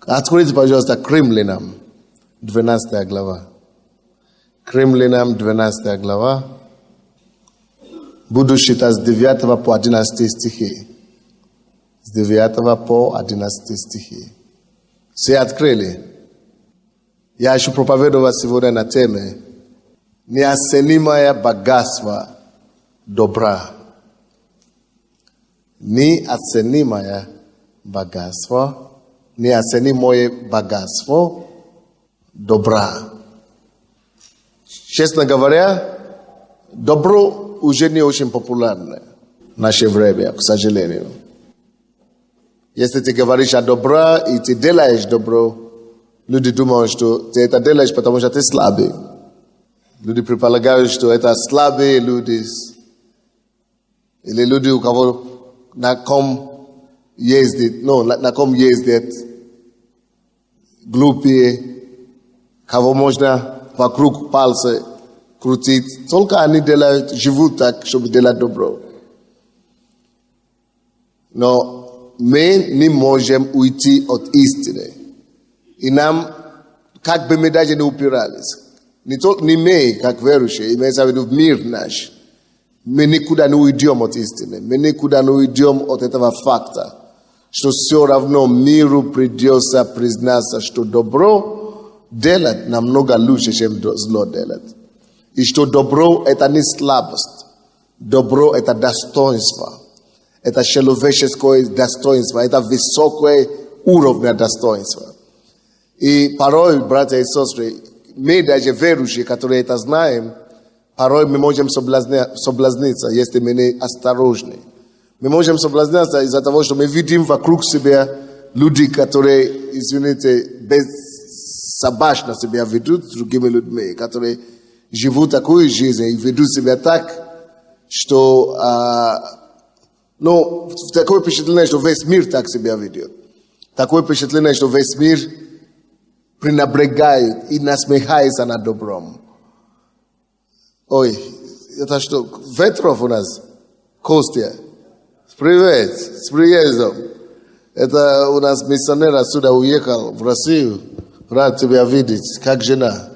Откройте, пожалуйста, к Римлянам, 12 глава. К Римлянам, 12 глава. Буду считать с 9 по 11 стихи. С 9 по 11 стихи. Все открыли? Я еще проповедовал сегодня на теме неоценимое богатство добра. Неоценимое богатство, неоценимое богатство добра. Честно говоря, добро уже не очень популярно в наше время, к сожалению. Если ты говоришь о добре и ты делаешь добро, люди думают, что ты это делаешь, потому что ты слабый. Люди предполагают, что это слабые люди. Или люди, у кого на ком ездит, на ком ездят глупые, кого можно вокруг пальца крутить. Только они делают, живут так, чтобы делать добро. Но мы не можем уйти от истины. И нам, как бы мы даже не упирались, не мы, как верующие, имеется в виду мир наш, мы никуда не уйдем от истины, мы никуда не уйдем от этого факта, что все равно миру придется признаться, что добро делать намного лучше, чем зло делать. И что добро – это не слабость, добро – это достоинство, это человеческое достоинство, это высокое уровень достоинства. И порой, братья и сестры, мы даже верующие, которые это знаем, порой мы можем соблазниться, если мы не осторожны. Мы можем соблазняться из-за того, что мы видим вокруг себя люди, которые, извините, безсобачно себя ведут с другими людьми, которые живут такую жизнь и ведут себя так, что такое впечатление, что весь мир так себя ведет. Такое впечатление, что весь мир пренебрегает и насмехается над добром. Ой, это что, Ветров у нас? Костя. Привет, с приездом. Это у нас миссионер отсюда уехал в Россию. Рад тебя видеть, как жена.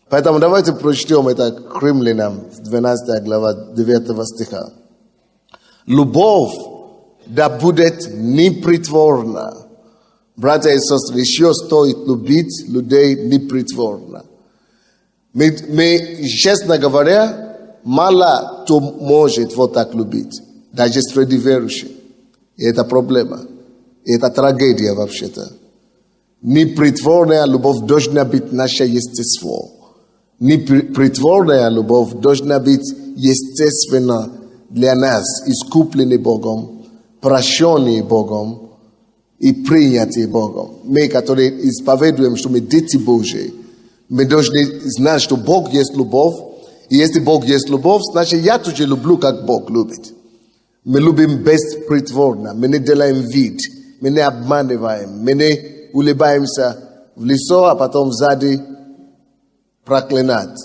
Поэтому давайте прочтем это к Римлянам, 12 глава, 9 стиха. Любовь да будет непритворна. Братья и сестры, еще стоит любить людей непритворно. Мы, честно говоря, мало кто может вот так любить. Даже среди верующих. И это проблема. И это трагедия вообще-то. Непритворная любовь должна быть наше естество. Непритворная любовь должна быть естественна для нас, искупленный Богом, прощенный Богом и принятый Богом. Мы, которые исповедуем, что мы дети Божьи, мы должны знать, что Бог есть любовь. И если Бог есть любовь, значит, я тоже люблю, как Бог любит. Мы любим беспритворно, мы не делаем вид, мы не обманываем, мы не улыбаемся в лицо, а потом сзади проклинать.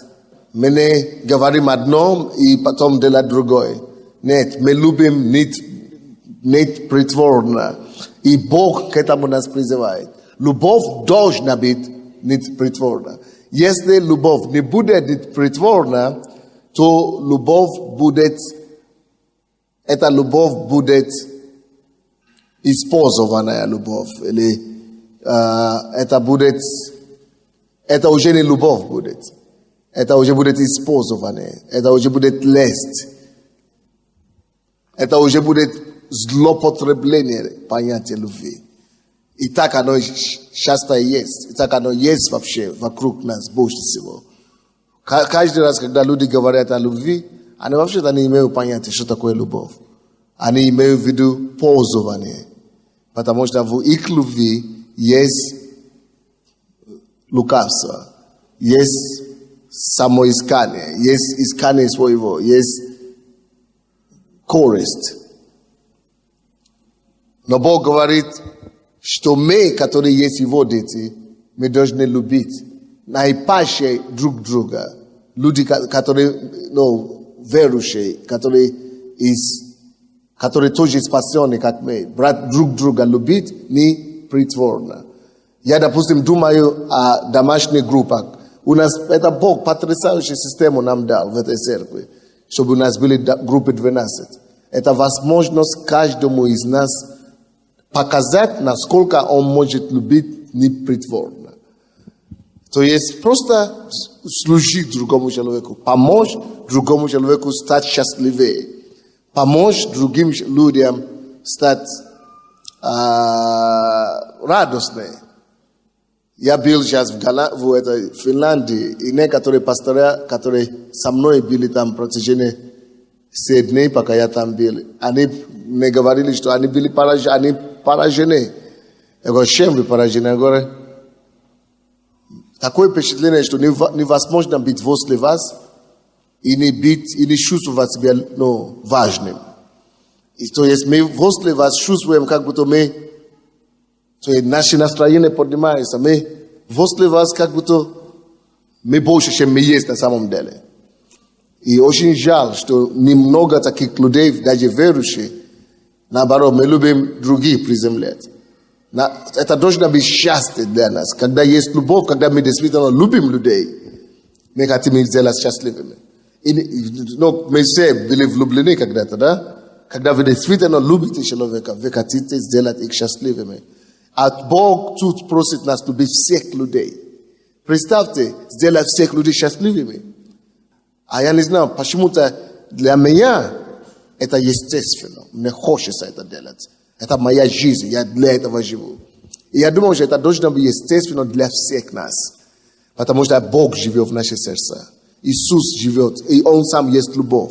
Мы не говорим одно и потом делать другое. Нет, мы любим нет притворно. И Бог к этому нас призывает. Любовь должна быть непритворна. Если любовь не будет непритворна, то эта любовь будет использованная любовь. Или это уже не любовь будет. Это уже будет использованное. Это уже будет лесть. Это уже будет злоупотребление понятия любви. И так оно часто есть. И так оно есть вообще вокруг нас больше всего. Каждый раз, когда люди говорят о любви, они вообще-то не имеют понятия, что такое любовь. Они имеют в виду пользование. Потому что в их любви есть лукавство, есть самоискание, есть искание своего, есть корость. Но Бог говорит, что мы, которые есть Его дети, мы должны любить наипаче друг друга. Люди, которые, верующие, которые из который тоже спасенный, как мы. Брать друг друга любить непритворно. Я, допустим, думаю о домашних группах. У нас это Бог потрясающую систему нам дал в этой церкви, чтобы у нас были группы 12. Это возможность каждому из нас показать, насколько он может любить непритворно. То есть просто служить другому человеку, помочь другому человеку стать счастливее, помочь другим людям стать радостнее. Я был сейчас в Финляндии, и некоторые пастора, которые со мной были там в протяжении 7 дней, пока я там был, они мне говорили, что они были поражены. Я говорю, чем вы поражены? Я говорю, такое впечатление, что невозможно быть возле вас и не чувствовать себя важным. И то есть мы возле вас чувствуем, как будто то есть наше настроение поднимается. Мы возле вас, как будто мы больше, чем мы есть на самом деле. И очень жаль, что немного таких людей, даже верующих, наоборот, мы любим других приземлять. Это должно быть счастье для нас. Когда есть любовь, когда мы действительно любим людей, мы хотим их сделать счастливыми. Мы все были влюблены когда-то, да? Когда вы действительно любите человека, вы хотите сделать их счастливыми. А Бог тут просит нас любить всех людей. Представьте, сделать всех людей счастливыми. А я не знаю, почему-то для меня это естественно. Мне хочется это делать. Это моя жизнь, я для этого живу. И я думаю, что это должно быть естественно для всех нас. Потому что Бог живет в наших сердцах. Иисус живет, и Он сам есть любовь.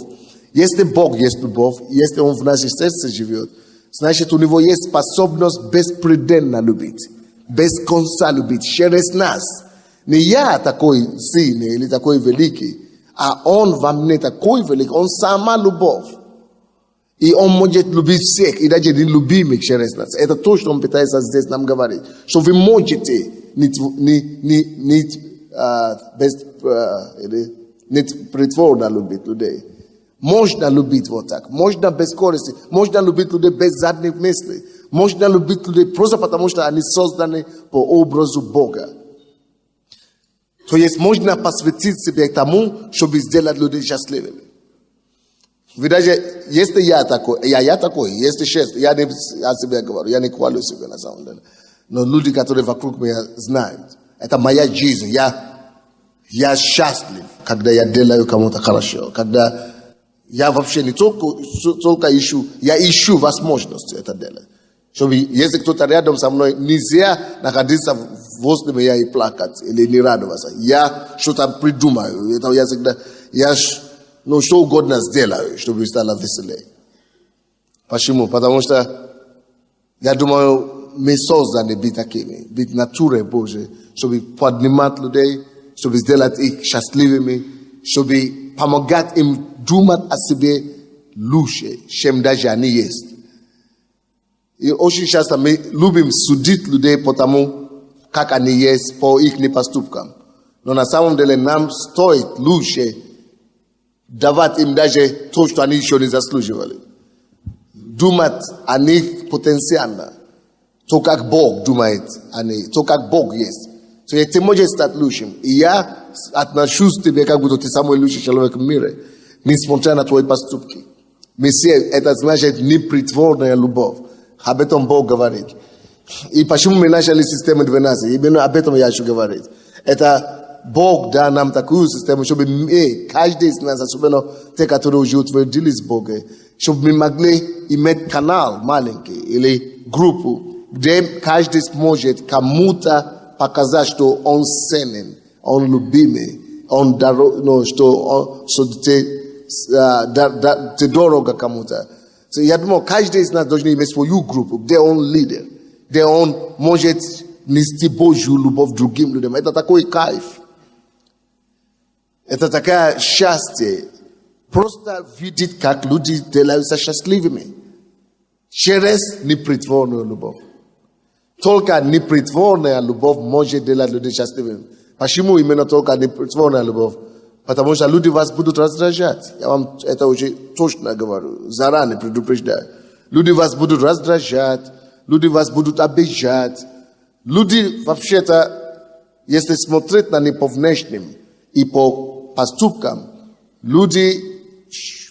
Если Бог есть любовь, если Он в наших сердцах живет, значит, у Него есть способность беспредельно любить, без конца любить, через нас. Не я такой сильный или такой великий, а Он во мне такой великий, Он сама любовь. И Он может любить всех, и даже нелюбимых через нас. Это то, что Он пытается здесь нам говорить. Что вы можете не притворно любить людей. Можно любить вот так. Можно без корысти. Можно любить людей без задних мыслей. Можно любить людей просто потому, что они созданы по образу Бога. То есть можно посвятить себя к тому, чтобы сделать людей счастливыми. Вы даже, если я такой, если честно, я не о себе говорю, я не хвалю себя на самом деле. Но люди, которые вокруг меня знают, это моя жизнь. Я счастлив, когда я делаю кому-то хорошо, когда я вообще не только ищу, я ищу возможности это делать. Чтобы, если кто-то рядом со мной, нельзя находиться возле меня и плакать или не радоваться. Я что-то придумаю. Это я всегда, что угодно сделаю, чтобы стало веселее. Почему? Потому что я думаю, мы созданы быть такими, быть натурой Божией, чтобы поднимать людей, чтобы сделать их счастливыми, чтобы помогать им думать о себе лучше, чем даже они есть. И очень часто мы любим судить людей по тому, как они есть, по их поступкам. Но на самом деле нам стоит лучше давать им даже то, что они еще не заслуживали. Думать о них потенциально. То, как Бог думает о них, то, как Бог есть. То есть ты можешь стать лучшим. И я отношусь к тебе, как будто ты самый лучший человек в мире, несмотря на твои поступки. Это значит непритворная любовь. Об этом Бог говорит. И почему мы начали систему 12? Именно об этом я хочу говорить. Это Бог дал нам такую систему, чтобы мы, каждый из нас, особенно те, которые уже утвердились с Богом, чтобы мы могли иметь канал маленький или группу, где каждый сможет кому-то показать, что он ценен, он любимый, что ты дорого кому-то. Я думаю, каждый из нас должен иметь свою группу, где он лидер, где он может нести Божью любовь другим людям. Это такой кайф. Это такое счастье. Просто видеть, как люди делаются счастливыми. Через непритворную любовь. Только непритворная любовь может делать людей счастливыми. Почему именно только непритворная любовь? Потому что люди вас будут раздражать. Я вам это уже точно говорю, заранее предупреждаю. Люди вас будут раздражать, люди вас будут обижать. Люди вообще-то, если смотреть на них по внешним и по поступкам, люди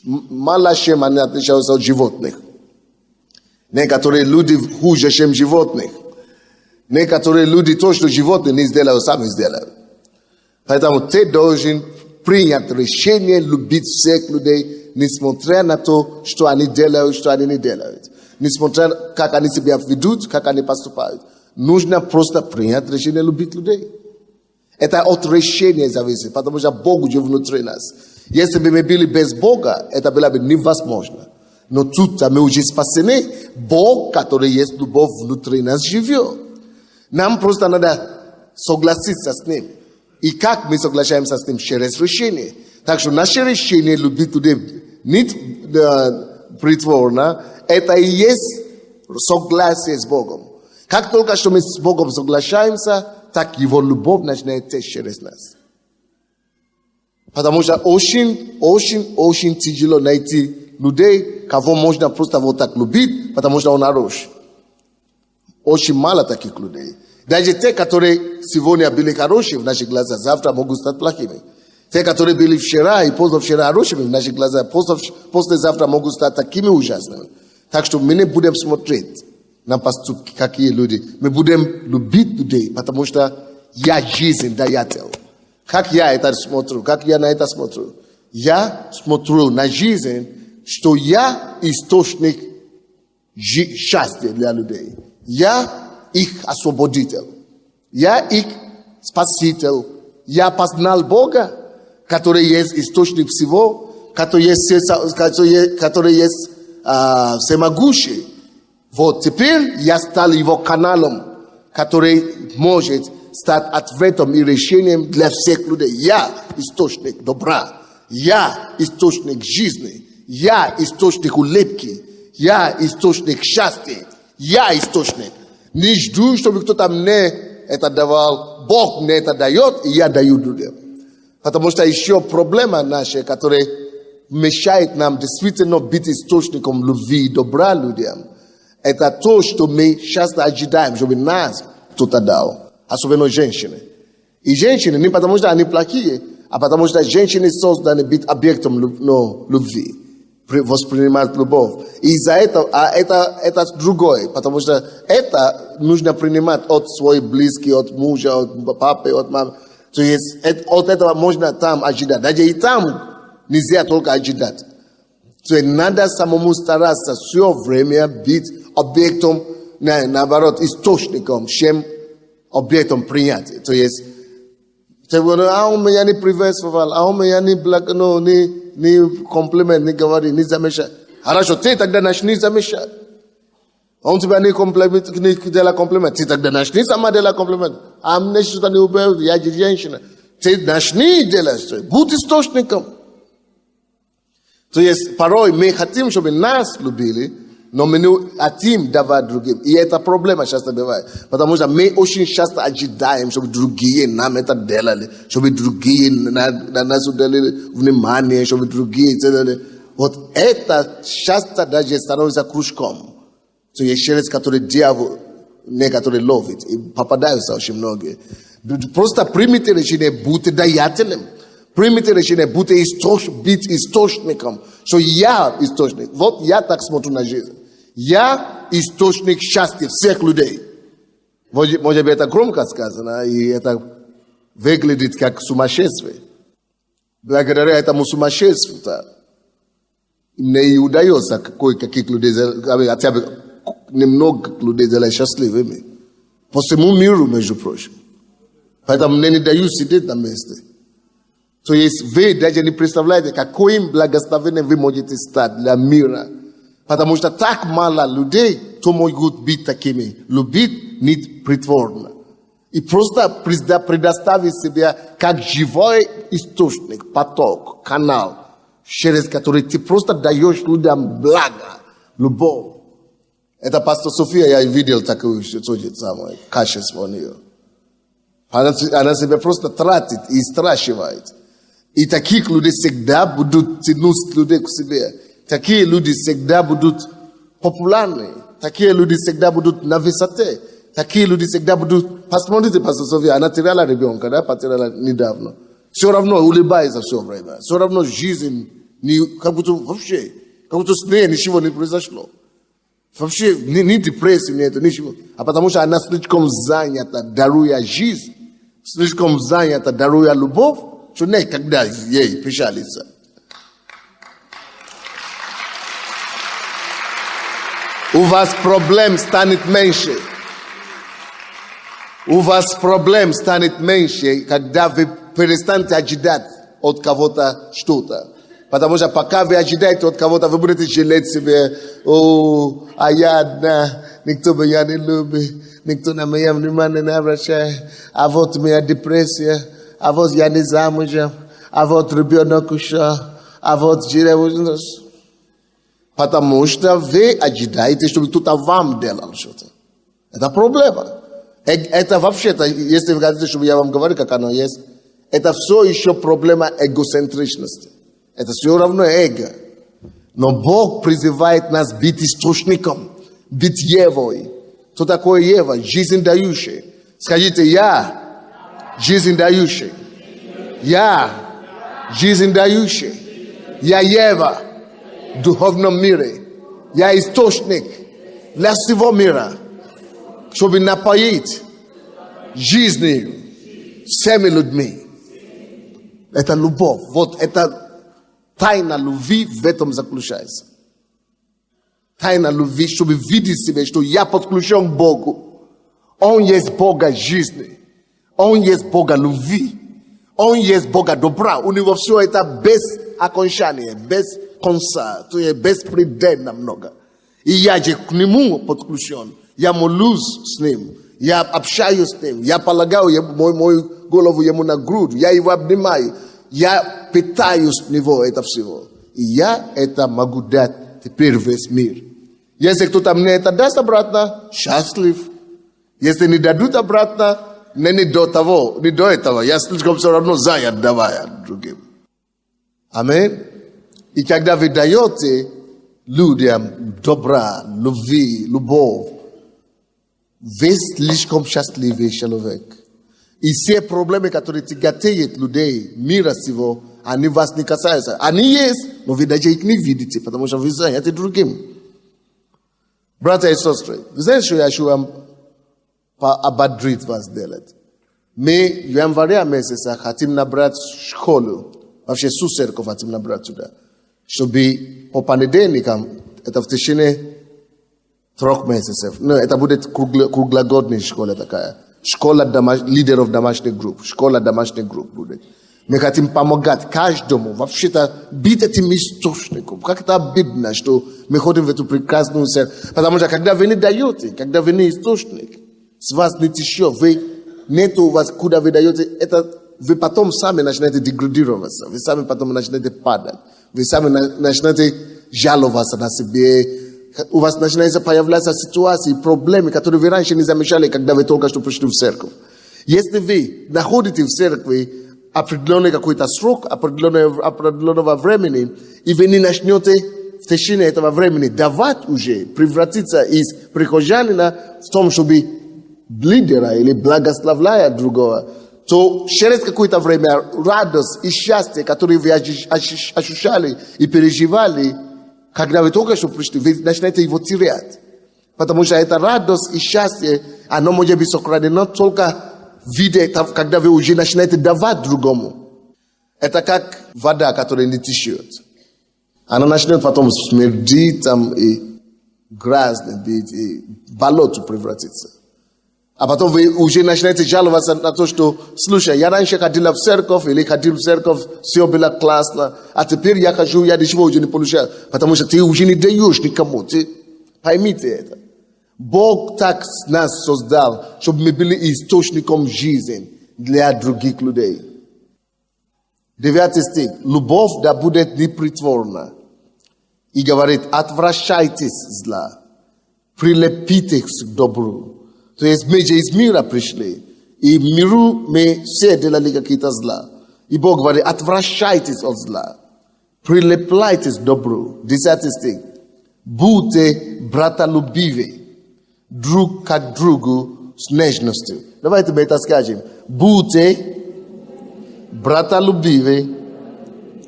мало чем они отличаются от животных. Некоторые люди хуже, чем животных. Некоторые люди то, что животные не сделают, сами сделают. Поэтому ты должен принять решение любить всех людей, несмотря на то, что они делают, что они не делают. Несмотря на как они себя ведут, как они поступают. Нужно просто принять решение любить людей. Это от решения зависит, потому что Бог уже внутри нас. Если бы мы были без Бога, это было бы невозможно. Но тут мы уже спасены. Бог, который есть любовь, внутри нас живет. Нам просто надо согласиться с Ним. И как мы соглашаемся с Ним? Через решение. Так что наше решение любить людей не притворно, это и есть согласие с Богом. Как только что мы с Богом соглашаемся, так Его любовь начинает течь через нас. Потому что очень тяжело найти людей, кого можно просто вот так любить, потому что он хороший. Очень мало таких людей. Даже те, которые сегодня были хорошие в наших глазах, завтра могут стать плохими. Те, которые были вчера и позавчера хорошими в наших глазах, послезавтра могут стать такими ужасными. Так что мы не будем смотреть на поступки, какие люди. Мы будем любить людей, потому что я жизнь даятель. Как я это смотрю, как я на это смотрю? Я смотрю на жизнь, что я источник счастья для людей. Я их освободитель. Я их спаситель. Я познал Бога, который есть источник всего, который есть всемогущий. Вот теперь я стал его каналом, который может стать ответом и решением для всех людей. Я источник добра. Я источник жизни. Я источник улыбки. Я источник счастья. Я источник. Не жду, чтобы кто-то мне это давал. Бог мне это дает, и я даю людям. Потому что еще проблема наша, которая мешает нам действительно быть источником любви и добра людям, это то, что мы часто ожидаем, чтобы нас кто-то дал. Особенно женщины. И женщины не потому, что они плохие, а потому, что женщины созданы быть объектом любви. Воспринимать любовь. И из-за этого, это другое, потому что это нужно принимать от своих близких, от мужа, от папы, от мамы. То есть от этого можно там ожидать. Даже и там нельзя только ожидать. То есть надо самому стараться все время быть объектом, наоборот, источником, чем объектом принятия. То есть, а у меня не приветствовал, а у меня не комплимент, не говори, не замечай. Хорошо, ты тогда начни замечать. Он тебя не делает комплимент, ты тогда начни сама делать комплимент. А мне что-то не убил, я женщина. Ты начни делать, будь источником. То есть порой мы хотим, чтобы нас любили, но мы не хотим давать другим. И это проблема часто бывает. Потому что мы очень часто ожидаем, чтобы другие нам это делали, чтобы другие на нас уделили внимание, чтобы другие делали. Вот это часто даже становится кружком. То есть через который дьявол некоторые ловит. И попадаются очень многие. Просто примите решение быть даятелем. Примите решение быть источником. Что я источник. Вот я так смотрю на жизнь. Я источник счастья всех людей. Может быть, это громко сказано, и это выглядит как сумасшествие. Благодаря этому сумасшествию мне и удается каких людей, хотя бы немного людей делать счастливыми. По всему миру, между прочим. Поэтому мне не дают сидеть на месте. То есть вы даже не представляете, каким благословением вы можете стать для мира. Потому что так мало людей, то могут быть такими. Любить не притворно. И просто предоставить себя как живой источник, поток, канал, через который ты просто даешь людям благо, любовь. Это пастор София, я видел такое самое качество у нее. Она себя просто тратит и страшивает. И таких людей всегда будут тянуть людей к себе. Такие люди всегда будут популярны. Такие люди всегда будут на высоте. Такие люди всегда будут... Посмотрите, пастор София, она теряла ребенка, да, потеряла недавно. Все равно улыбается все время. Все равно жизнь, как будто вообще, как будто с ней ничего не произошло. Вообще, ни депрессии нет, ничего. А потому что она слишком занята, даруя жизнь, слишком занята, даруя любовь, что никогда ей печалится. У вас проблем станет меньше. У вас проблем станет меньше, когда вы перестанете ожидать от кого-то что-то. Потому что пока вы ожидаете от кого-то, вы будете жалеть себе, а я одна, никто меня не любит, никто на меня внимания не обращает, а вот у меня депрессия, а вот я не замужем, а вот ребенок ушел, а вот живет. Потому что вы ожидаете, чтобы кто-то вам делал что-то. Это проблема. Это вообще-то, если вы хотите, чтобы я вам говорил, как оно есть, это все еще проблема эгоцентричности. Это все равно эго. Но Бог призывает нас быть источником, быть Евой. Кто такое Ева? Жизнь дающий. Скажите, я жизнь дающий. Я жизнь дающий. Я Ева в духовном мире. Я источник для всего мира, чтобы напоить жизнью всеми людьми. Это любовь. Вот это тайна любви в этом заключается. Тайна любви, чтобы видеть себе, что я подключен к Богу. Он есть Бога жизни. Он есть Бога любви. Он есть Бога добра. У него все это без окончания, без конца, то есть беспредельно много. И я же к нему подключен. Я молюсь с ним. Я общаюсь с ним. Я полагаю мою голову ему на грудь. Я его обнимаю. Я питаюсь в него это всего. И я это могу дать теперь весь мир. Если кто-то мне это даст обратно, счастлив. Если не дадут обратно, не до того, не до этого. Я слишком все равно занят, давая другим. Аминь. И когда вы даете людям добра, любовь, вы слишком счастливый человек. И все проблемы, которые тяготеют людей мира сего, они вас не касаются. Они есть, но вы даже их не видите, потому что вы заняты другим. Братья и сестры, вы знаете, что я хочу вам ободрить вас делать? Мы в январе месяце хотим набрать школу, вообще всю церковь хотим набрать туда, чтобы по понедельникам, это в течение 3 месяцев, ну, это будет круглогодная школа такая. Школа лидеров домашних групп. Школа домашних групп будет. Мы хотим помогать каждому вообще-то быть этим источником. Как это обидно, что мы ходим в эту прекрасную церковь. Потому что когда вы не даете, когда вы не источник, с вас не течет, нету у вас, куда вы даете, это вы потом сами начинаете деградироваться. Вы сами потом начинаете падать. Вы сами начинаете жаловаться на себе. У вас начинаются появляться ситуации, проблемы, которые вы раньше не замечали, когда вы только что пришли в церковь. Если вы находите в церкви определенный какой-то срок, определенного времени, и вы не начнете в течение этого времени давать уже, превратиться из прихожанина в том, чтобы лидера или благословляя другого, то через какое-то время радость и счастье, которые вы ощущали и переживали, когда вы только что пришли, вы начинаете его терять. Потому что эта радость и счастье, оно может быть сохранено только в виде, когда вы уже начинаете давать другому. Это как вода, которая не течет. Она начнет потом смердить там, и грязно быть, и в болото превратиться. А потом вы уже начинаете жаловаться на то, что, слушай, я раньше ходила в церковь, или ходил в церковь, все было классно, а теперь я хожу, я ничего уже не получаю, потому что ты уже не даешь никому. Поймите это. Бог так нас создал, чтобы мы были источником жизни для других людей. 9 стих. Любовь да будет непритворна. И говорит, отвращайтесь зла, прилепитесь к добру. То есть мы же из мира пришли. И в миру мы все делали какие-то зла. И Бог говорит, отвращайтесь от зла, прилепляйтесь к добру. 10 стих. Будьте братолюбивы друг к другу с нежностью. Давайте мы это скажем. Будьте братолюбивы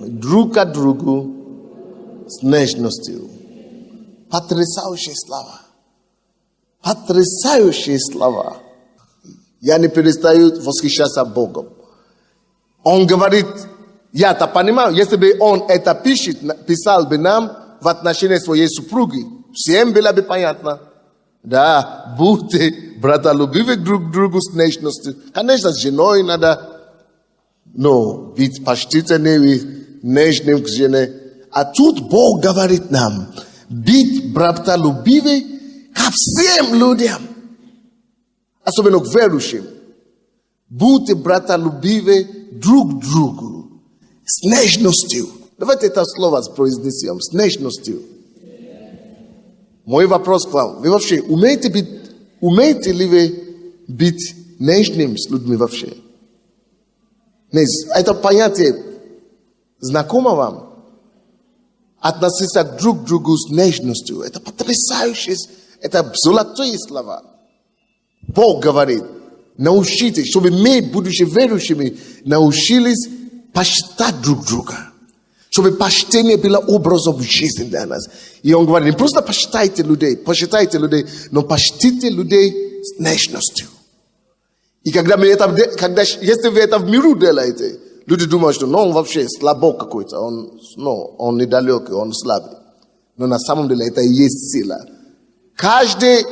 друг к другу с нежностью. Потрясающие слова. Потрясающие слова. Я не перестаю восхищаться Богом. Он говорит, я-то понимаю, если бы он это писал бы нам в отношении своей супруги, всем было бы понятно. Да, будьте братолюбивы друг к другу с нежностью. Конечно, с женой надо, быть почтительными, нежным к жене. А тут Бог говорит нам, быть братолюбивы ко всем людям. Особенно к верующим. Будьте братолюбивы друг к другу с нежностью. Давайте это слово произнесем. С нежностью. Мой вопрос к вам. Вы вообще умеете ли вы быть нежным с людьми вообще? Это понятие знакомо вам? Относиться друг к другу с нежностью. Это потрясающе. Это золотые слова. Бог говорит, научитесь, чтобы мы, будучи верующими, научились почитать друг друга. Чтобы почтение было образом жизни для нас. И он говорит, не просто почитайте людей, но почтите людей с нежностью. И если вы это в миру делаете, люди думают, что он вообще слабок какой-то, он недалекий, он слабый. Но на самом деле это и есть сила. Каждый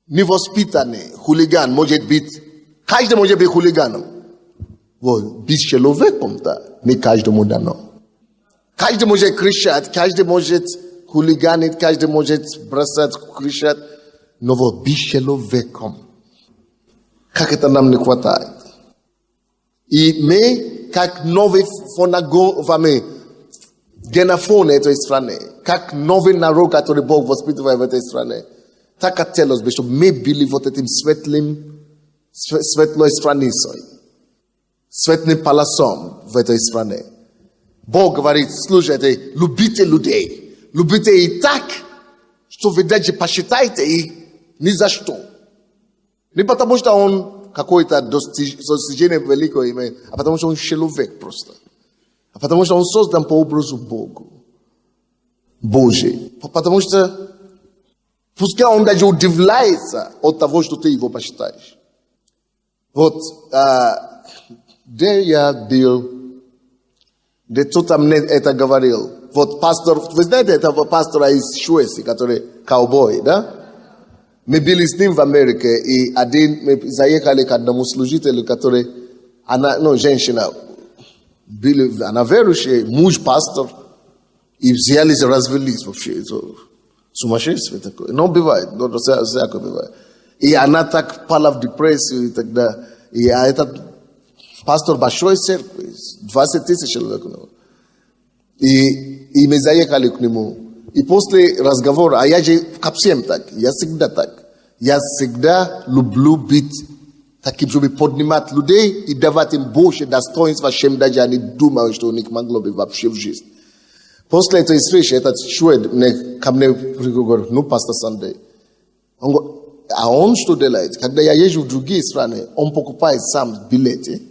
невоспитанный хулиган может быть, каждый может быть хулиганом. Быть человеком-то не каждому дано. Каждый может кричать, каждый может хулиганить, каждый может бросать, кричать. Но быть человеком. Как это нам не хватает. И мы, как новые фонограммы, генофоны этой страны, как новый народ, который Бог воспитывает в этой стране, так хотелось бы, чтобы мы были вот этим светлой страницей, светлым паласом в этой стране. Бог говорит, слушайте, любите людей, любите их так, что вы даже посчитаете их ни за что. Не потому, что он какое-то достижение великое имеет, а потому, что он человек просто. А потому, что он создан по образу Божий. Потому что пускай он даже удивляется от того, что ты его посчитаешь. Где я был, где кто-то мне это говорил. Пастор, вы знаете этого пастора из Швеции, который ковбой, да? Мы были с ним в Америке, и мы заехали к одному служителю, который, женщина, она верующая, муж пастор, и взялись, развелись вообще. Сумасшествие такое. Но бывает, всякое бывает. И она так пала в депрессию и тогда. И этот пастор большой церкви, 20 тысяч человек. И мы заехали к нему. И после разговора, а я же ко всем так, я всегда так. Я всегда люблю быть таким, чтобы поднимать людей и давать им больше достоинства, чем даже они думают, что у них могло быть вообще в жизни. После этой встречи этот швед ко мне говорит, пастор Сандей. А он что делает? Когда я езжу в другие страны, он покупает сам билеты,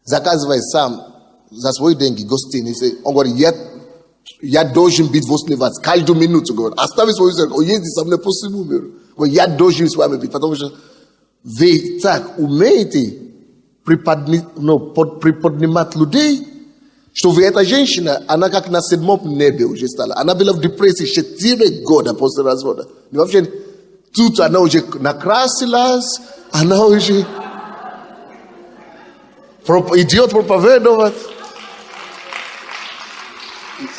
заказывает сам за свои деньги гостиницы. Он говорит, я должен быть возле вас каждую минуту. Говорит, оставить свою церковь, езди со мной по всему миру. Я должен с вами быть, потому что вы так умеете приподнимать людей, что вы, эта женщина, она как на 7-м небе уже стала. Она была в депрессии 4 года после развода. И вообще, тут она уже накрасилась, она уже идет проповедовать.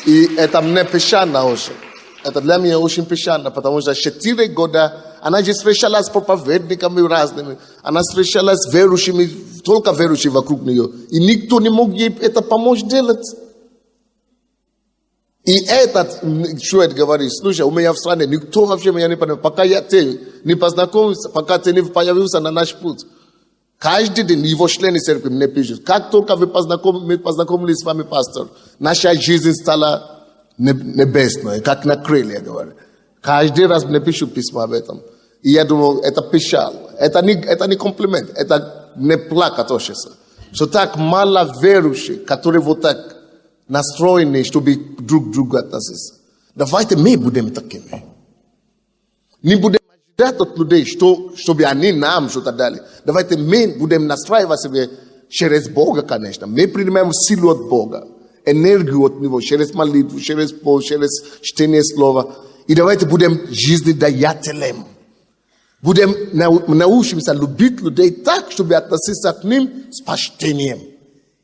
И это мне печально очень. Это для меня очень печально, потому что 4 года она же встречалась с проповедниками разными. Она встречалась с верующими, только верующие вокруг нее. И никто не мог ей это помочь делать. И этот швед говорит, слушай, у меня в стране никто вообще меня не понимает. Пока я ты не познакомился, пока ты не появился на наш путь. Каждый день его члены церкви мне пишут, как только мы познакомились с вами, пастор, наша жизнь стала небесной, как на крылья, говорю. Каждый раз мне пишут письма об этом. И я думаю, это печаль. Это не комплимент, это не плакать хочется. Что так мало верующих, которые вот так настроены, чтобы друг к другу относиться. Давайте мы будем такими. Не будем ожидать от людей, чтобы они нам что-то дали. Давайте мы будем настраивать себя через Бога, конечно. Мы принимаем силу от Бога, энергию от Него, через молитву, через пост, через чтение слова. И давайте будем жизнедаятелем. Будем научимся любить людей так, чтобы относиться к ним с почтением.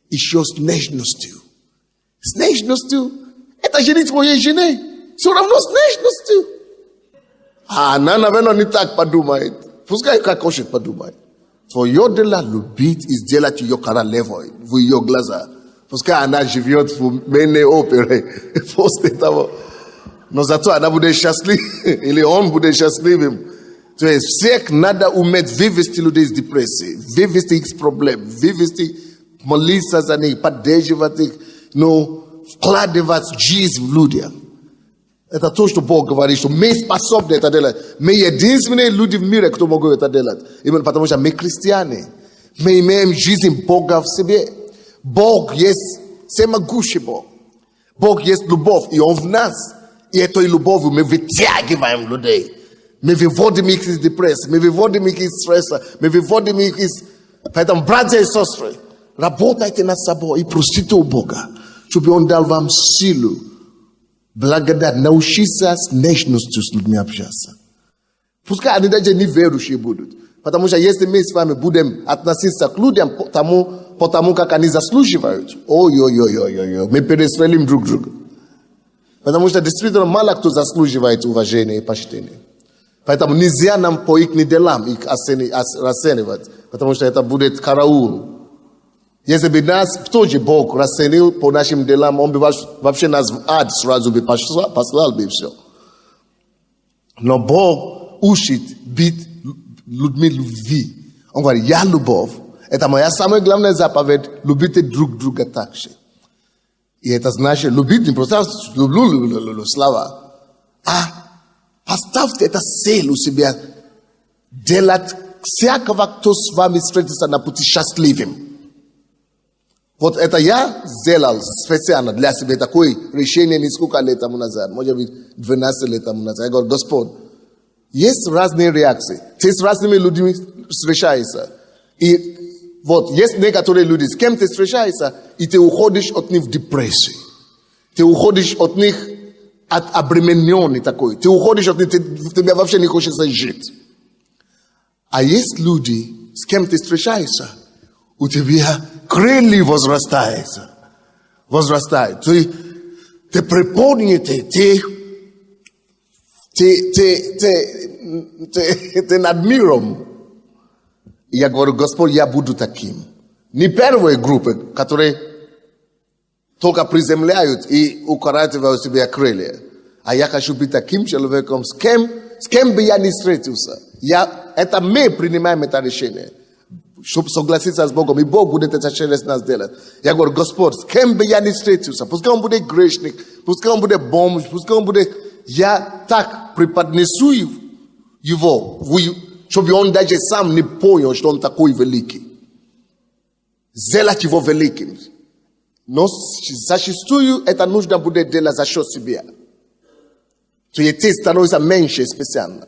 Еще с нежностью. С нежностью. Это женить моей жены. Все равно с нежностью. А она, наверное, не так подумает. Пускай как хочет подумать. Твое дело любить и сделать ее королевой в ее глаза. Пускай она живет в менее опере после того. Но зато она будет счастлива. Или он будет счастливым. То есть всех надо уметь вывести людей из депрессии. Вывести их с проблем. Вывести, молиться за них, поддерживать их. Но вкладывать жизнь в людей. Это то, что Бог говорит, что мы способны это делать. Мы единственные люди в мире, кто могут это делать. Именно потому что мы христиане. Мы имеем жизнь Бога в себе. Бог есть всемогущий Бог. Бог есть любовь, и Он в нас. И этой любовью мы вытягиваем людей. Мы выводим их из депрессии, мы выводим их из стресса, мы выводим их из... Поэтому, братья и сестры, работайте над собой и просите у Бога, чтобы Он дал вам силу, благодать, научиться с нежностью с людьми общаться. Пускай они даже не верующие будут. Потому что если мы с вами будем относиться к людям по тому, как они заслуживают, ой-ой-ой-ой-ой, мы перестрелим друг друга. Потому что действительно мало кто заслуживает уважения и почтения. Поэтому нельзя нам по их делам их расценивать, потому что это будет караул. Если бы нас тоже Бог расценил по нашим делам, Он бы вообще нас в ад сразу бы послал бы все. Но Бог учит быть людьми любви. Он говорит, я любовь. Это моя самая главная заповедь, любите друг друга так же. И это значит любить не просто слова, а поставьте это цель у себя, делать всякого, кто с вами встретится на пути, счастливым. Вот это я сделал специально для себя такое решение несколько лет тому назад, может быть 12 лет тому назад. Я говорю, Господь, есть разные реакции, ты с разными людьми встречаешься. И вот есть некоторые люди, с кем ты встречаешься, и ты уходишь от них в депрессию. Ты уходишь от них от обремененный такой. Ты уходишь от них, тебе вообще не хочется жить. А есть люди, с кем ты встречаешься, у тебя крылья возрастают. Ты приподнятый, ты над миром. И я говорю, Господь, я буду таким. Не первой группы, которые только приземляют и укорачивают себе крылья. А я хочу быть таким человеком, с кем бы я ни встретился. Это мы принимаем это решение. Чтобы согласиться с Богом. И Бог будет это через нас делать. Я говорю, Господь, с кем бы я ни встретился, пускай он будет грешник, пускай он будет бомж, пускай он будет... Я так преподнесу его, чтобы он даже сам не понял, что он такой великий. Сделать его великим. Но зачастую это нужно будет делать за счет себя. То есть ты становишься меньше специально.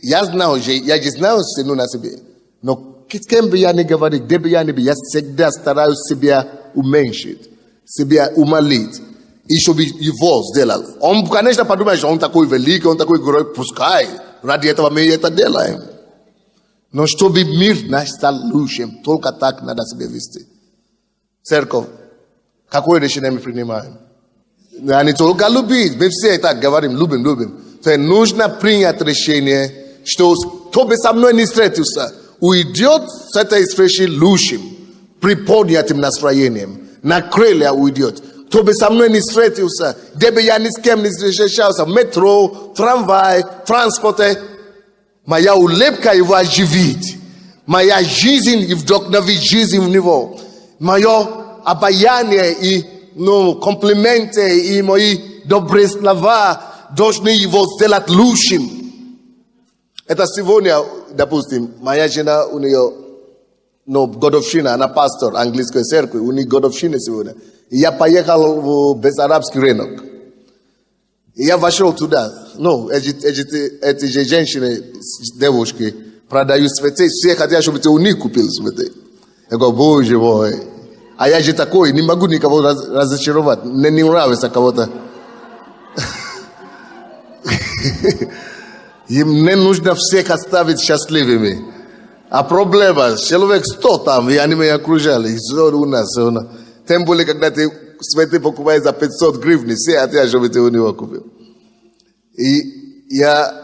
Я же знаю цену на себе. Но с кем бы я ни говорил, где бы я ни был, я всегда стараюсь себя уменьшить, себя умолить. И чтобы его сделал. Он, конечно, подумает, что он такой великий, он такой герой, пускай. Ради этого мы это делаем. Но чтобы мир наш стал лучшим, только так надо себя вести. Церковь, какое решение мы принимаем? Не только любить, мы все так говорим, любим. То есть нужно принять решение, что кто бы со мной не встретился, уйдет с этой встречи лучшим, приподнятым настроением, на крылья уйдет. Кто бы со мной не встретился, где бы я ни с кем не встречался, метро, трамвай, транспорте, моя улыбка его оживит. Моя жизнь и вдруг новая жизнь в него. Мое обаяние и комплименты и мои добрые слова должны его сделать лучшим. Это сегодня, допустим, моя жена, у нее годовщина, она пастор английской церкви, у нее годовщина сегодня. И я поехал в Бессарабский рынок. И я вошел туда. Эти же женщины, девушки, продают цветы. Все хотят, чтобы ты у них купил цветы. Я говорю, боже мой. А я же такой, не могу никого разочаровать. Мне не нравится кого-то. И мне нужно всех оставить счастливыми. А проблема, человек 100 там, и они меня окружали. У нас. Тем более, когда ты цветы покупаешь за 500 гривен, все хотят, чтобы ты у него купил. И я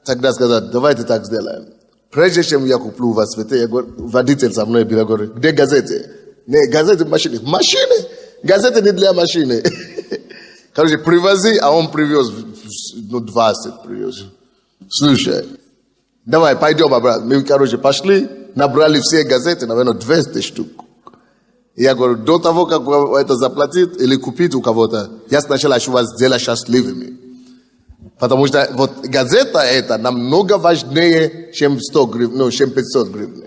тогда сказал, давайте так сделаем. Прежде чем я куплю у вас цветы, я говорю, водитель со мной был, говорит, где газеты? Не, газеты в машине. В машине? Газеты не для машины. Короче, привози, а он привез, 20 привез. Слушай, давай, пойдем обратно. Мы, пошли, набрали все газеты, наверное, 200 штук. И я говорю, до того, как вы это заплатить или купить у кого-то, я сначала хочу вас сделать счастливыми. Потому что вот газета это намного важнее, чем 100 гривен, чем 500 гривен.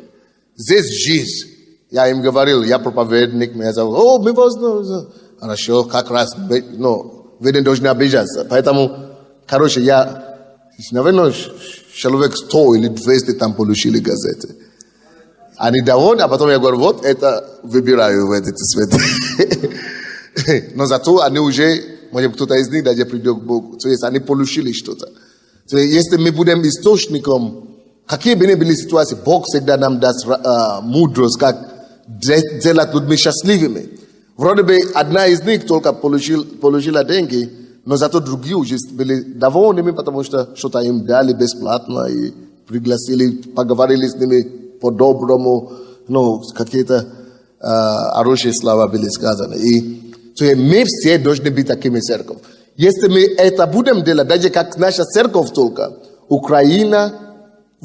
Здесь жизнь. Я им говорил, я проповедник, меня зовут, мы вас знаем. Хорошо, как раз, вы не должны обижаться. Поэтому, я, наверное, человек 100 или 200 там получили газеты. Они довольны, а потом я говорю, вот это выбираю в эти цветы. Но зато они уже, может кто-то из них даже придет к Богу. То есть они получили что-то. То есть если мы будем источником, какие бы ни были ситуации, Бог всегда нам даст мудрость, как делать людьми счастливыми. Вроде бы одна из них только получила деньги, но зато другие уже были довольными, потому что что-то им дали бесплатно и пригласили, поговорили с ними по-доброму, какие-то хорошие слова были сказаны. И то есть мы все должны быть такими церковь. Если мы это будем делать, даже как наша церковь только, в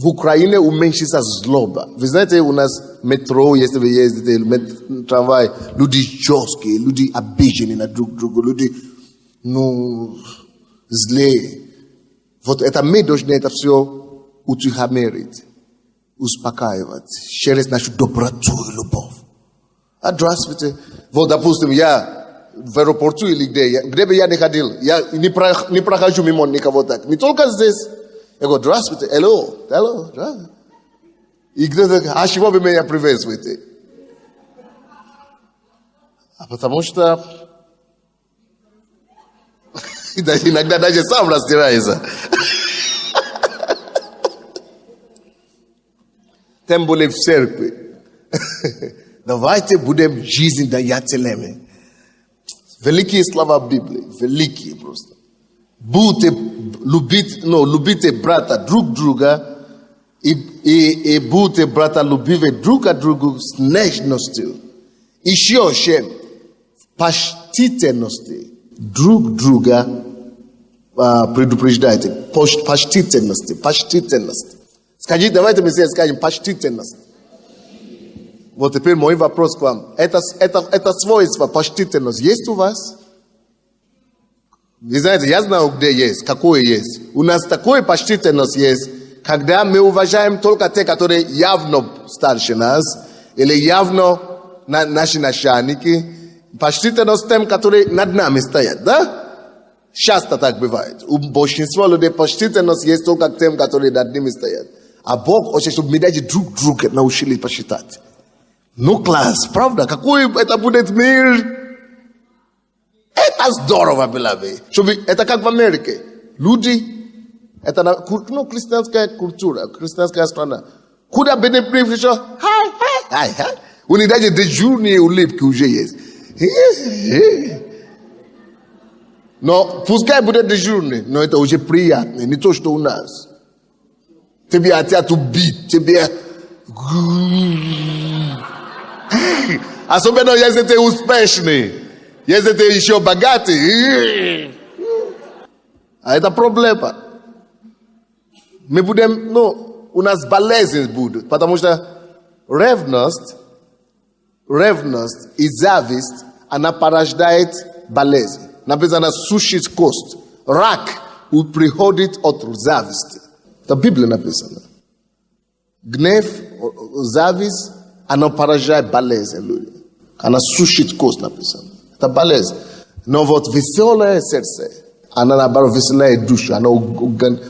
Украине уменьшится злоба. Вы знаете, у нас метро, если вы ездите, трамвай, люди жесткие, люди обижены на друг друга, люди, злые. Вот это мы должны это все утихомирить, успокаивать через нашу доброту и любовь. Здравствуйте. Вот, допустим, я в аэропорту или где бы я ни ходил, я не прохожу мимо никого так. Не только здесь. Я говорю, здравствуйте, hello, здравствуйте. И где-то, а чего вы меня приветствуете? А потому что иногда даже сам растирается. Тем более в церкви. Давайте будем жизнь даятелями. Великие слова Библии, великие просто. Любите брата друг друга и будьте брата любивы друг от друга с нежностью. Еще почтительности друг друга предупреждайте. Почтительность. Скажите, давайте мы все скажем почтительность. Вот теперь мой вопрос к вам. Это свойство, почтительность, есть у вас? Вы знаете, я знаю, где есть, какое есть. У нас такое почтительность есть, когда мы уважаем только те, которые явно старше нас, или явно наши начальники. Почтительность тем, которые над нами стоят, да? Часто так бывает. У большинства людей почтительность есть только тем, которые над ними стоят. А Бог хочет, чтобы мы даже друг друга научились посчитать. Класс, правда? Какой это будет мир? Это здорово было бы. Это как в Америке. Люди, это христианская культура, христианская страна. Куда бы ни пришел, хай. У них даже дежурные улыбки уже есть. Но пускай будет дежурный, но это уже приятно, не то, что у нас. Тебе хотят убить, тебе... Особенно, если ты успешный, если ты еще богатый. А это проблема. Мы будем, у нас болезнь будет, потому что Revnost i зависть, она порождает болезнь. Написано, сушит кость. Рак приходит от зависти. Это в Библии написано. Гнев, зависть, она порождает болезнь люди. Она сушит кость, написано. Это болезнь. Но вот веселое сердце, она наоборот веселяет душу, она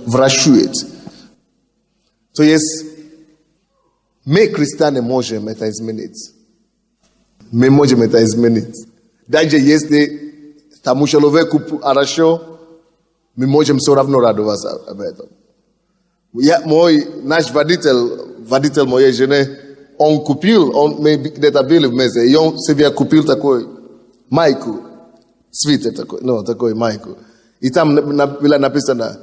врачует. То есть, мы, христиане, можем это изменить. Мы можем это изменить. Даже если тому человеку хорошо, мы можем все равно радоваться об этом. Наш водитель моей жены, он купил, мы где-то были вместе, и он себе купил такой майку, свитер такой майку. И там было написано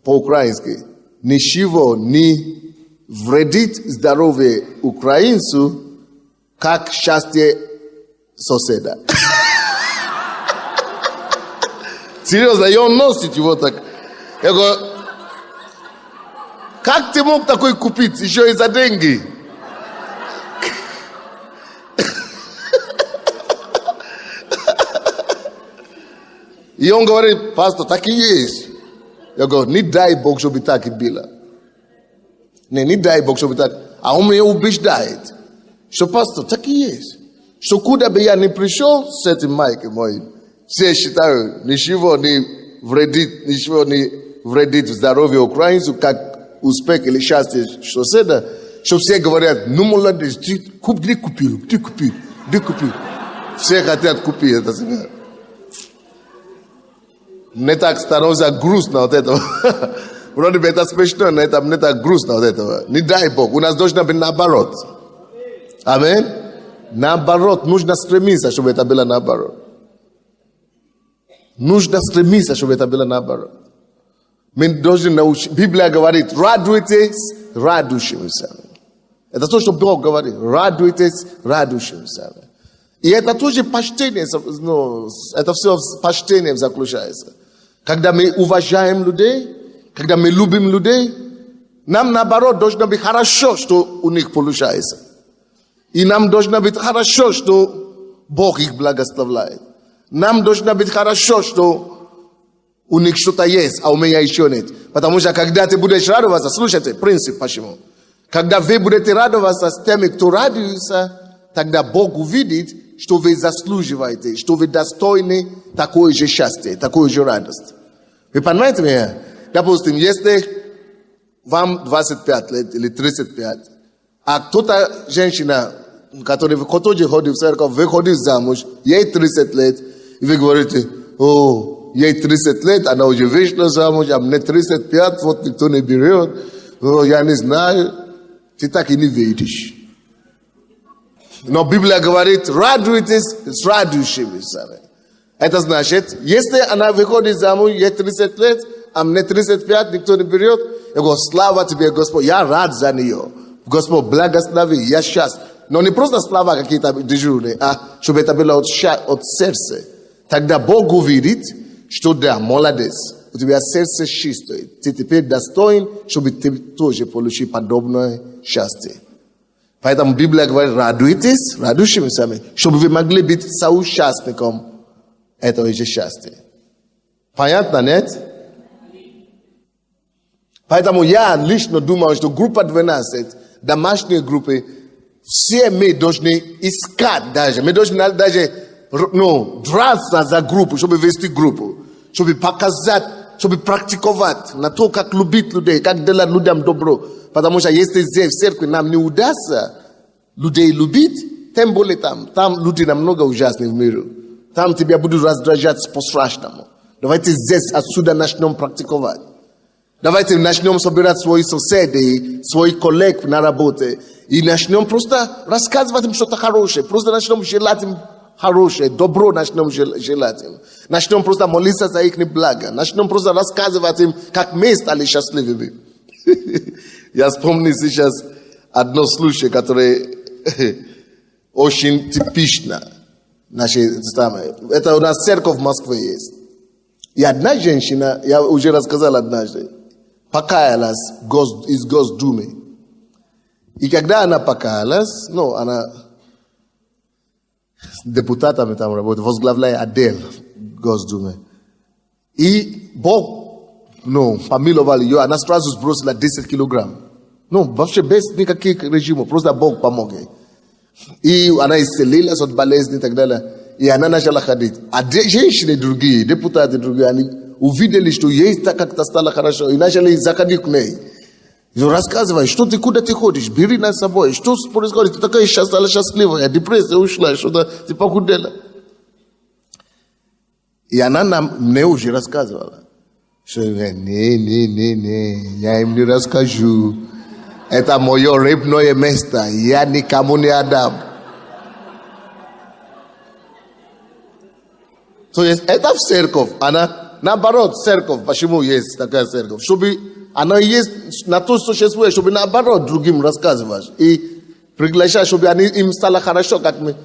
по-украински, ничего не вредит здоровью украинцу, как счастье соседа. Серьезно, и он носит его так. Я говорю, как ты мог такой купить, еще и за деньги? И он говорит, пастор, так и есть. Я говорю, не дай Бог, чтобы так и было. Не дай Бог, чтобы так. А он меня убеждает, что, пастор, так и есть. Что куда бы я ни пришел с этим майком моим, все считают, ничего не вредит здоровью украинцу, как успех или счастье соседа, что все говорят, ну, молодец, ты купил. Все хотят купить это себе. Мне так становится грустно от этого. Вроде бы это смешно, но это мне так грустно от этого. Не дай Бог, у нас должно быть наоборот. Аминь. Наоборот, нужно стремиться, чтобы это было наоборот. Нужно стремиться, чтобы это было наоборот. Мы должны научиться. Библия говорит, радуйтесь, радующимся. Это то, что Бог говорит. Радуйтесь, радующимся. И это тоже почтение, это все с почтением заключается. Когда мы уважаем людей, когда мы любим людей, нам наоборот должно быть хорошо, что у них получается. И нам должно быть хорошо, что Бог их благословляет. Нам должно быть хорошо, что у них что-то есть, а у меня еще нет. Потому что когда ты будешь радоваться, слушайте, принцип почему. Когда вы будете радоваться с теми, кто радуется, тогда Бог увидит, что вы заслуживаете, что вы достойны такой же счастья, такой же радости. Вы понимаете меня? Допустим, если вам 25 лет или 35, а кто-то, женщина, которая тоже ходит в церковь, выходит замуж, ей 30 лет, и вы говорите, ей 30 лет, она уже вышла замуж, а мне 35, вот никто не берет, я не знаю, ты так и не видишь. Но Библия говорит, радуйтесь с радующимися. Это значит, если она выходит замуж, ей 30 лет, а мне 35, никто не берет, я говорю, слава тебе, Господь, я рад за нее. Господь, благослови, я счастлив. Но не просто слова какие-то дежурные, а чтобы это было от сердца. Тогда Бог увидит, что да, молодец, у тебя сердце чистое. Ты теперь достоин, чтобы ты тоже получил подобное счастье. Поэтому Библия говорит, радуйтесь, радующимися, чтобы вы могли быть соучастником этого же счастья. Понятно, нет? Поэтому я лично думаю, что группа 12, домашние группы, все мы должны искать даже, мы должны даже драться за группу, чтобы вести группу, чтобы показать, чтобы практиковать на то, как любить людей, как делать людям добро. Потому что если здесь в церкви нам не удастся людей любить, тем более там люди намного ужасные в мире. Там тебя будут раздражать по-страшному. Давайте здесь отсюда начнем практиковать. Давайте начнем собирать своих соседей, своих коллег на работе. И начнем просто рассказывать им что-то хорошее. Просто начнем желать им хорошее, добро начнем желать им. Начнем просто молиться за их благо. Начнем просто рассказывать им, как мы стали счастливыми. Я вспомнил сейчас одно случай, которое очень типично. Это у нас церковь в Москве есть. И одна женщина, я уже рассказал однажды, покаялась из Госдумы. И когда она покаялась, ну, она депутатами там работает, возглавляет отдел Госдумы. И Бог, ну, помиловал ее, она сразу сбросила 10 килограмм. Ну, вообще без никаких режимов, просто Бог помог ей. И она исцелилась от болезни и так далее. И она начала ходить. А женщины другие, депутаты другие, они увидели, что ей как-то стало хорошо. И начали заходить к ней. И рассказывай, что ты, куда ты ходишь, бери нас с собой. Что происходит? Ты такая стала счастливая, депрессия ушла, что-то ты похудела. И она мне уже рассказывала. Что не, я им не расскажу. Это мое рыбное место, я никому не отдам. То есть это в церковь, она, наоборот, церковь, почему есть такая церковь? Чтобы она есть на то существует, чтобы наоборот другим рассказывать. И приглашать, чтобы им стало хорошо, как мы.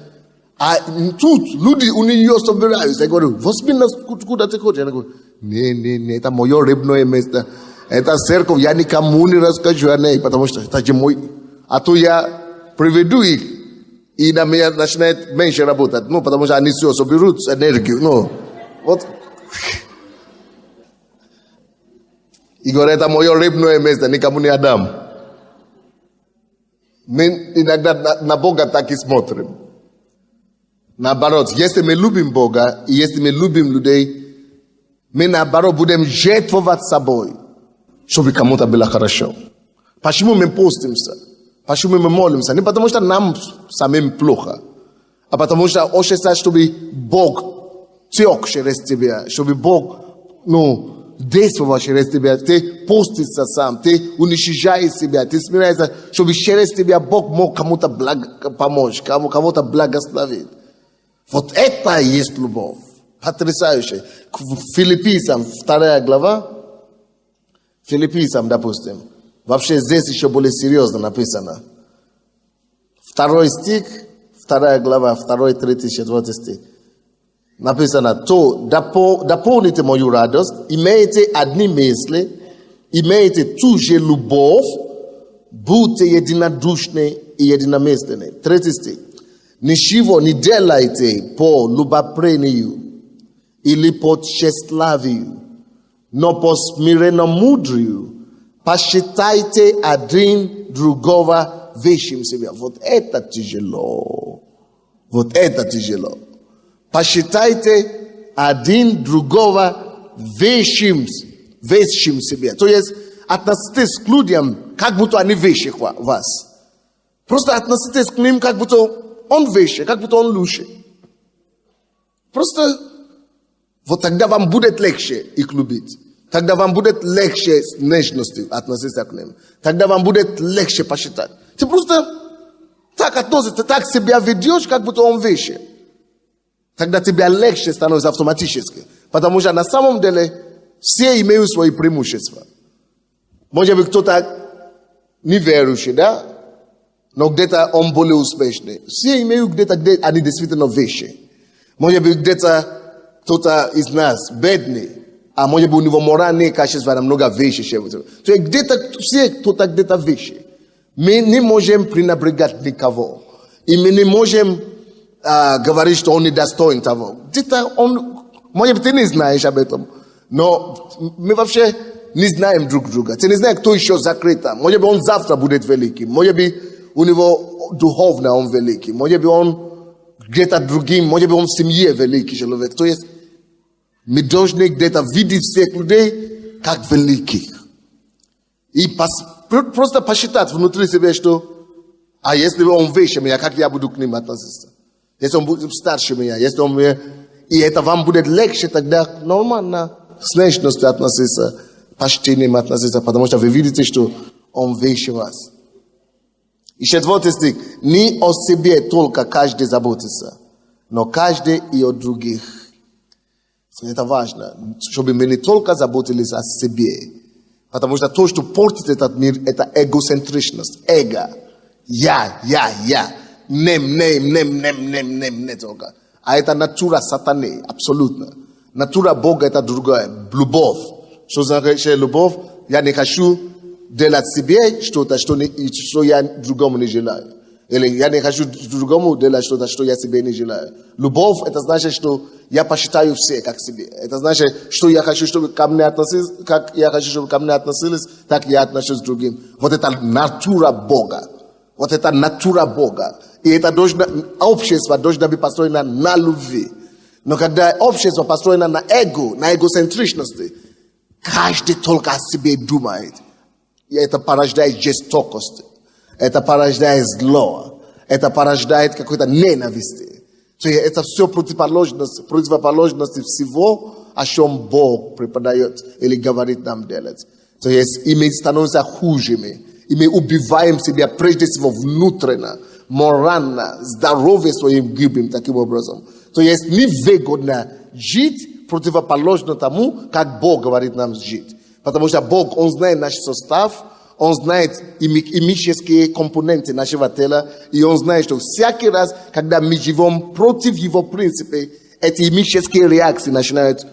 А тут люди у нее собираются. Я говорю, возьми нас, куда ты хочешь? Я говорю, не, это мое рыбное место. Это церковь, я никому не расскажу о ней, потому что это же мой. А то я приведу их, и на меня начинает меньше работать. Ну, потому что они все соберут энергию. Ну, вот. И говорят, это мое рыбное место, никому не отдам. Мы иногда на Бога так и смотрим. Наоборот, если мы любим Бога, и если мы любим людей, мы наоборот будем жертвовать собой, чтобы кому-то было хорошо. Почему мы постимся? Почему мы молимся? Не потому что нам самим плохо, а потому что очень хочется, чтобы Бог тек через тебя, чтобы Бог, действовал через тебя. Ты постишься сам, ты уничижаешь себя, ты смиряешься, чтобы через тебя Бог мог кому-то помочь, кого-то благословить. Вот это и есть любовь. Потрясающе. Филиппийцам 2 глава. Филиппийцам, допустим. Вообще здесь еще более серьезно написано. 2 стих, 2 глава, 2, 3, 4 стих. Написано, то дополните мою радость, имейте одни мысли, имейте ту же любовь, будьте единодушны и единомысленны. 3 стих. Ничего не делайте по любопрению или по тщеславию, но по смиренномудрию посчитайте один другого выше себя. Вот это тяжело. Вот это тяжело. Посчитайте один другого выше себя. То есть относитесь к людям, как будто они выше вас. Просто относитесь к ним, как будто он выше, как будто он лучше. Просто вот тогда вам будет легче их любить. Тогда вам будет легче с нежностью относиться к ним. Тогда вам будет легче посчитать. Ты просто так относишься, ты так себя ведешь, как будто он выше. Тогда тебе легче становится автоматически. Потому что на самом деле все имеют свои преимущества. Может быть, кто-то неверующий, да? Но где-то он более успешный. Все имеют где-то, где они действительно выше. Может быть, где-то кто-то из нас бедный, а может быть, у него моральные качества намного выше, чем то есть где-то все кто-то где-то выше. Мы не можем пренебрегать никого. И мы не можем говорить, что он недостоин того. Где-то он, может быть, ты не знаешь об этом, но мы вообще не знаем друг друга. Ты не знаешь, кто еще закрыт там. Может быть, он завтра будет великим. Может быть, у него духовно он великий. Может быть, он где-то другим, может быть, он в семье великий человек. То есть, мы должны где-то видеть всех людей как великих. И просто посчитать внутри себя, что, а если он выше меня, как я буду к ним относиться? Если он будет старше меня, если он... И это вам будет легче тогда нормально с нежностью относиться, почтением относиться, потому что вы видите, что он выше вас. И 4 стих. Не о себе только каждый заботится, но каждый и о других. Это важно, чтобы мы не только заботились о себе, потому что то, что портит этот мир, это эгоцентричность, эго. Я. Не только. А это натура сатаны, абсолютно. Натура Бога это другая, любовь. Что значит любовь? Я не хочу делать себе что-то, что я другому не желаю. Или я не хочу другому делать что-то, что я себе не желаю. Любовь, это значит, что я посчитаю все как себе. Это значит, что я хочу, чтобы ко мне относились, как я хочу, чтобы ко мне относились, так я отношусь к другим. Вот это натура Бога. Вот это натура Бога. И это общество должно быть построено на любви. Но когда общество построено на эго, на эгоцентричности, каждый только о себе думает. И это порождает жестокость. Это порождает зло. Это порождает какой-то ненависть. Это все противоположности всего, о чем Бог преподает или говорит нам делать. То есть и мы становимся хужими. И мы убиваем себя прежде всего внутренно, морально, здоровье своим гибнем таким образом. То есть невыгодно жить противоположно тому, как Бог говорит нам жить. Потому что Бог, Он знает наш состав, Он знает химические компоненты нашего тела, и Он знает, что всякий раз, когда мы живем против Его принципов, эти химические реакции начинают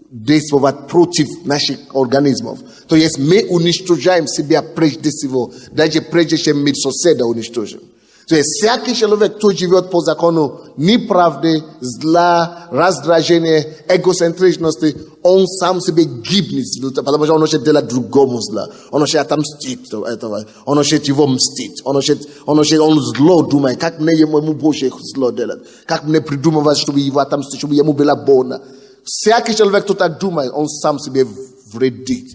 действовать против наших организмов. То есть мы уничтожаем себя прежде всего, даже прежде чем мы соседа уничтожим. То есть всякий человек, кто живет по закону неправды, зла, раздражения, эгоцентричности, он сам себе гибнет, потому что он хочет делать другому зла. Он хочет отомстить этого. Он хочет его мстить. Он зло думает, как мне ему больше зло делать. Как мне придумывать, чтобы его отомстить, чтобы ему было больно. Всякий человек, кто так думает, он сам себе вредит.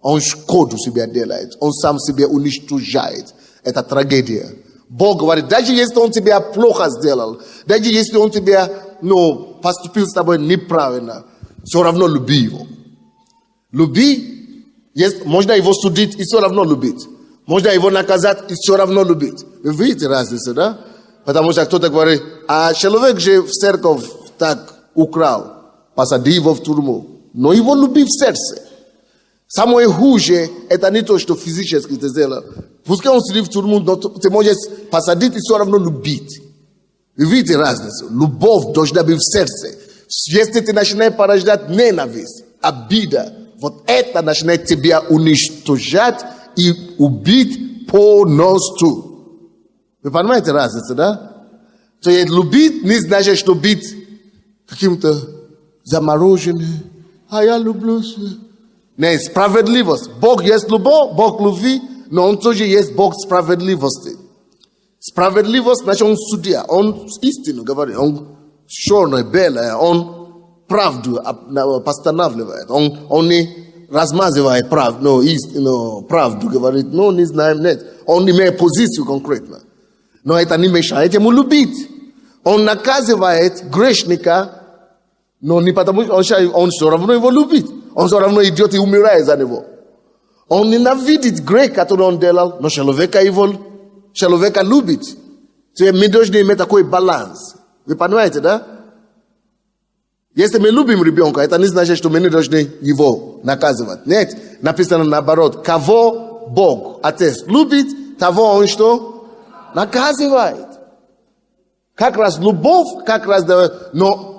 Он шкоду себе делает. Он сам себе уничтожает. Это трагедия. Бог говорит, даже если он тебя плохо сделал, даже если он тебя, поступил с тобой неправильно, все равно люби его. Люби, можно его судить и все равно любить. Можно его наказать и все равно любить. Вы видите разницу, да? Потому что кто-то говорит, а человек же в церковь так украл, посади его в тюрьму. Но его люби в сердце. Самое хуже, это не то, что физически ты сделал. Пускай он сидит в тюрьму, но ты можешь посадить и все равно любить. Вы видите разницу? Любовь должна быть в сердце. Если ты начинаешь порождать ненависть, обида, вот это начинает тебя уничтожать и убить полностью. Вы понимаете разницу, да? То есть любить не значит, что быть каким-то замороженным. А я люблю. Не, справедливость. Бог есть любовь, Бог любви, но Он тоже есть Бог справедливости. Справедливость, значит, Он судья, Он истину говорит, Он черное, белое, Он правду постанавливает, Он не размазывает правду, правду говорит, не знаем, нет. Он имеет позицию конкретно. Но это не мешает ему любить. Он наказывает грешника, но не потому, что он все равно его любит. Он все равно идет и умирает за него. Он ненавидит грех, который он делал, но человека любит. То есть мы должны иметь такой баланс. Вы понимаете, да? Если мы любим ребенка, это не значит, что мы не должны его наказывать. Нет, написано наоборот. Кого Бог, Отец, любит, того Он что? Наказывает. Как раз любовь, как раз... Но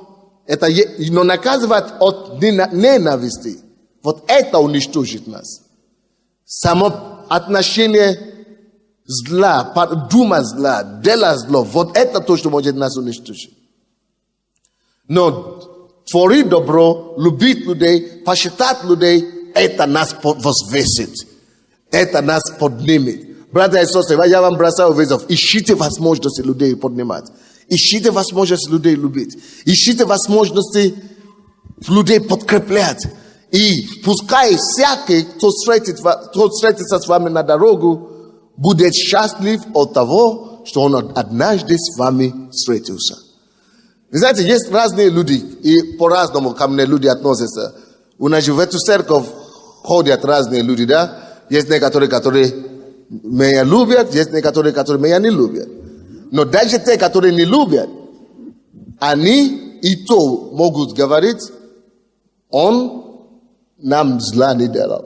наказывать от ненависти. Вот это уничтожит нас. Само отношение зла, дума зла, дела зло. Вот это то, что может нас уничтожить. Но творить добро, любить людей, посчитать людей, это нас возвысит. Это нас поднимет. Братья и сестры, я вам бросаю вызов. Ищите возможности людей поднимать. Ищите возможности людей любить. Ищите возможности людей подкреплять. И пускай всякий, кто встретится с вами на дорогу, будет счастлив от того, что он однажды с вами встретился. Вы знаете, есть разные люди, и по-разному ко мне люди относятся. У нас же в эту церковь ходят разные люди, да? Есть некоторые, которые меня любят, есть некоторые, которые меня не любят. Но даже те, которые не любят, они и то могут говорить, он нам зла не делал.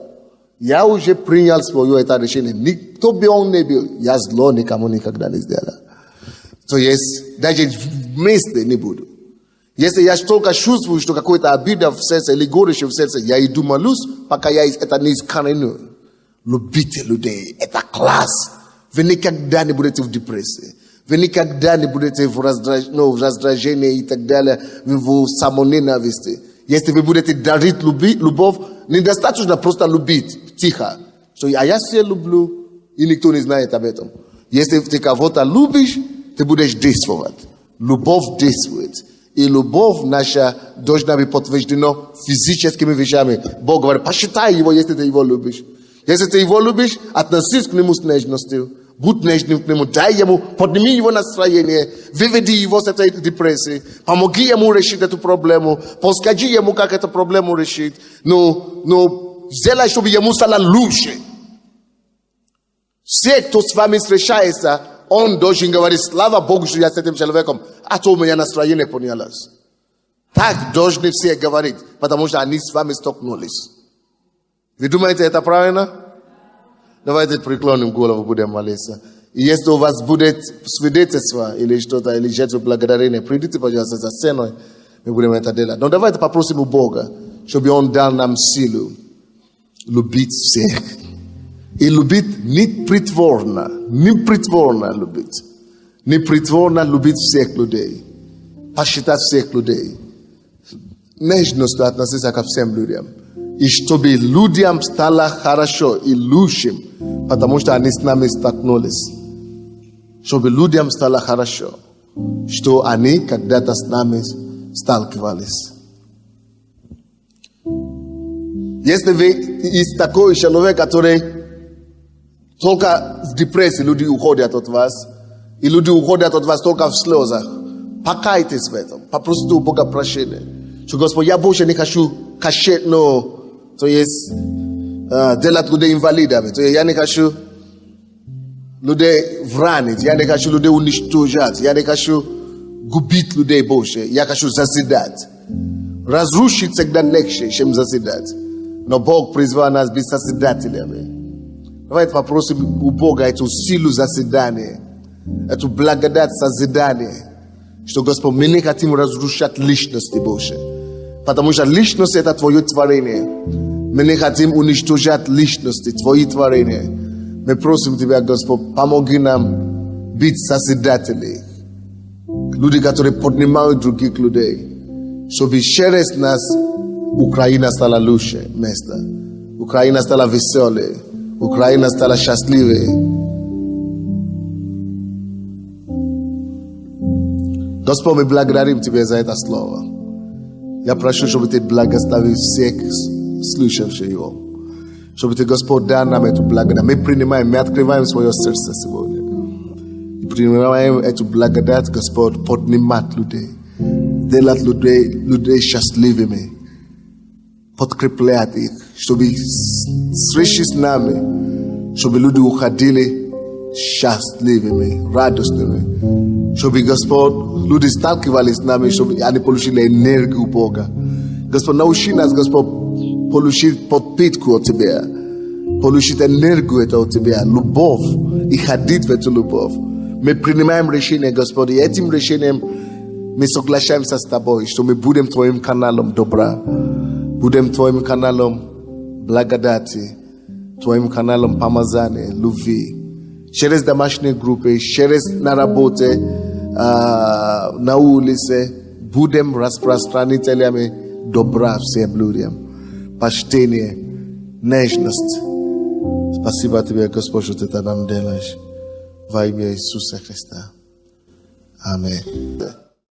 Я уже принял свое это решение. Никто бы он не был. Я зло никому никогда не сделал. То есть, даже вместе не буду. Если я только чувствую, что какой-то обида в сердце или горечь в сердце, я иду молюсь, пока я это не искореню. любите людей. Это класс. Вы никогда не будете в депрессии. Вы никогда не будете в раздражении и так далее, в самоненависти. Если вы будете дарить любовь, недостаточно просто любить тихо. Что я все люблю, и никто не знает об этом. Если ты кого-то любишь, ты будешь действовать. Любовь действует. И любовь наша должна быть подтверждена физическими вещами. Бог говорит, посчитай его, если ты его любишь. Если ты его любишь, относись к нему с нежностью. Будь нежным к нему, дай ему, подними его настроение, выведи его с этой депрессии, помоги ему решить эту проблему, подскажи ему, как эту проблему решить. Но сделай, чтобы ему стало лучше. Все, кто с вами встречается, он должен говорить, слава Богу, что я с этим человеком, а то у меня настроение поднялось. Так должны все говорить, потому что они с вами столкнулись. Вы думаете, это правильно? Давайте преклоним голову, будем молиться. И если у вас будет свидетельство или что-то, или жертва благодарения, придите, пожалуйста, за сценой, мы будем это делать. Но давайте попросим у Бога, чтобы Он дал нам силу любить всех. И любить не притворно любить. Не притворно любить всех людей. Посчитать всех людей. Нежностью относиться ко всем людям. И чтобы людям стало хорошо и лучше, потому что они с нами столкнулись. Чтобы людям стало хорошо, что они когда-то с нами сталкивались. Если вы есть такой человек, который только в депрессии люди уходят от вас, и люди уходят от вас только в слезах, покайтесь в этом, попросите у Бога прощения. Что, Господь, я больше не хочу кашать, то есть делать людей инвалидами. То есть я не хочу людей вранить, я не хочу людей уничтожать, я не хочу губить людей больше, я хочу созидать. Разрушить всегда легче, чем созидать. Но Бог призвал нас быть созидателями. Давайте попросим у Бога эту силу созидания, эту благодать созидания, что, Господь, мы не хотим разрушать личности больше. Потому что личность – это Твое творение. Мы не хотим уничтожать личности, Твои творения. Мы просим Тебя, Господь, помоги нам быть созидателями. Люди, которые поднимают других людей. Чтобы через нас Украина стала лучше место. Украина стала веселой. Украина стала счастливой. Господь, мы благодарим Тебя за это слово. Я прошу, чтобы Ты благословил всех слушавших его. Чтобы Ты, Господь, дал нам эту благодать. Мы принимаем, мы открываем свое сердце сегодня. И принимаем эту благодать, Господь, поднимать людей. Делать людей счастливыми. Подкреплять их. Чтобы встречи с нами, чтобы люди уходили счастливыми, радостными. Чтобы, Господь, люди сталкивались с нами, чтобы они получили энергию Бога. Господь, научи нас, Господь, получить подпитку от Тебя. Получить энергию от Тебя. Любовь. И ходить в эту любовь. Мы принимаем решение, Господь, и этим решением мы соглашаемся с Тобой, что мы будем Твоим каналом добра. Будем Твоим каналом благодати. Твоим каналом помазания, любви. Через домашние группы, через на работе, на улице, будем распространителями добра всем людям. Почтение, нежность. Спасибо Тебе, Господь, что Ты это нам делаешь. Во имя Иисуса Христа. Аминь.